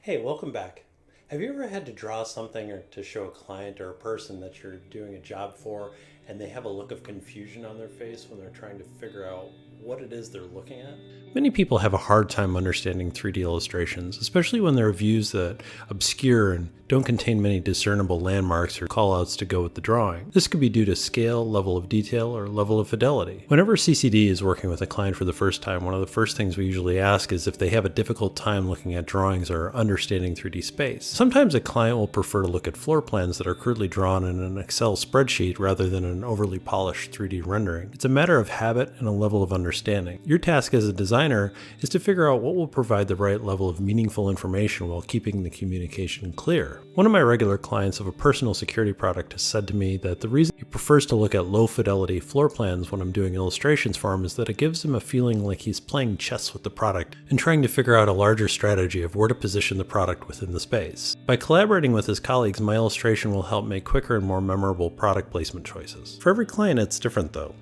Hey, welcome back. Have you ever had to draw something or to show a client or a person that you're doing a job for and they have a look of confusion on their face when they're trying to figure out what it is they're looking at? Many people have a hard time understanding 3D illustrations, especially when there are views that obscure and don't contain many discernible landmarks or callouts to go with the drawing. This could be due to scale, level of detail, or level of fidelity. Whenever CCD is working with a client for the first time, one of the first things we usually ask is if they have a difficult time looking at drawings or understanding 3D space. Sometimes a client will prefer to look at floor plans that are crudely drawn in an Excel spreadsheet rather than an overly polished 3D rendering. It's a matter of habit and a level of understanding. Your task as a designer is to figure out what will provide the right level of meaningful information while keeping the communication clear. One of my regular clients of a personal security product has said to me that the reason he prefers to look at low fidelity floor plans when I'm doing illustrations for him is that it gives him a feeling like he's playing chess with the product and trying to figure out a larger strategy of where to position the product within the space. By collaborating with his colleagues, my illustration will help make quicker and more memorable product placement choices. For every client, it's different though.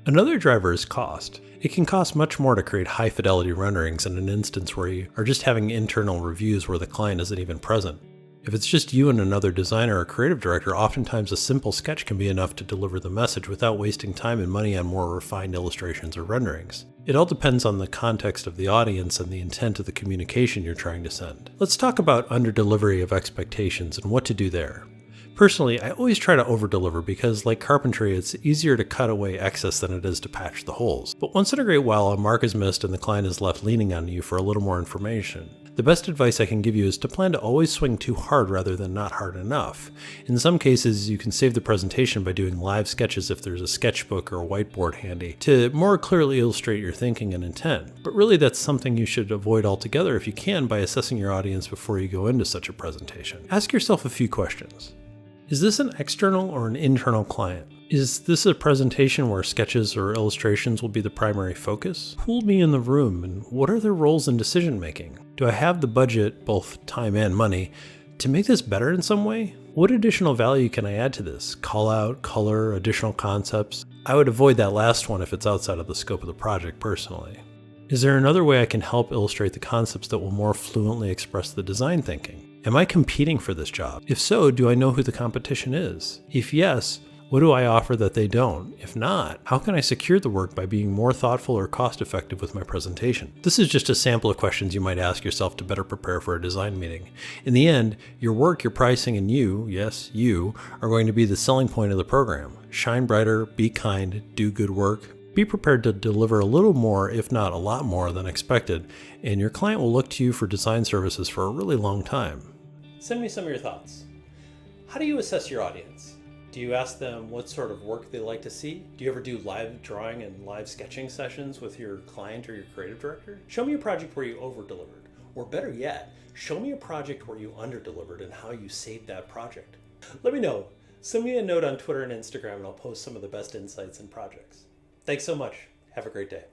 Another driver is cost. It can cost much more to create high fidelity renderings in an instance where you are just having internal reviews where the client isn't even present. If it's just you and another designer or creative director, oftentimes a simple sketch can be enough to deliver the message without wasting time and money on more refined illustrations or renderings. It all depends on the context of the audience and the intent of the communication you're trying to send. Let's talk about under-delivery of expectations and what to do there. Personally, I always try to over-deliver because, like carpentry, it's easier to cut away excess than it is to patch the holes. But once in a great while, a mark is missed and the client is left leaning on you for a little more information. The best advice I can give you is to plan to always swing too hard rather than not hard enough. In some cases, you can save the presentation by doing live sketches if there's a sketchbook or a whiteboard handy to more clearly illustrate your thinking and intent. But really, that's something you should avoid altogether if you can by assessing your audience before you go into such a presentation. Ask yourself a few questions. Is this an external or an internal client? Is this a presentation where sketches or illustrations will be the primary focus? Who will be in the room and what are their roles in decision making? Do I have the budget, both time and money, to make this better in some way? What additional value can I add to this? Call out, color, additional concepts? I would avoid that last one if it's outside of the scope of the project personally. Is there another way I can help illustrate the concepts that will more fluently express the design thinking? Am I competing for this job? If so, do I know who the competition is? If yes, what do I offer that they don't? If not, how can I secure the work by being more thoughtful or cost-effective with my presentation? This is just a sample of questions you might ask yourself to better prepare for a design meeting. In the end, your work, your pricing, and you, yes, you, are going to be the selling point of the program. Shine brighter, be kind, do good work. Be prepared to deliver a little more, if not a lot more, than expected, and your client will look to you for design services for a really long time. Send me some of your thoughts. How do you assess your audience? Do you ask them what sort of work they like to see? Do you ever do live drawing and live sketching sessions with your client or your creative director? Show me a project where you over-delivered. Or better yet, show me a project where you under-delivered and how you saved that project. Let me know. Send me a note on Twitter and Instagram and I'll post some of the best insights and projects. Thanks so much. Have a great day.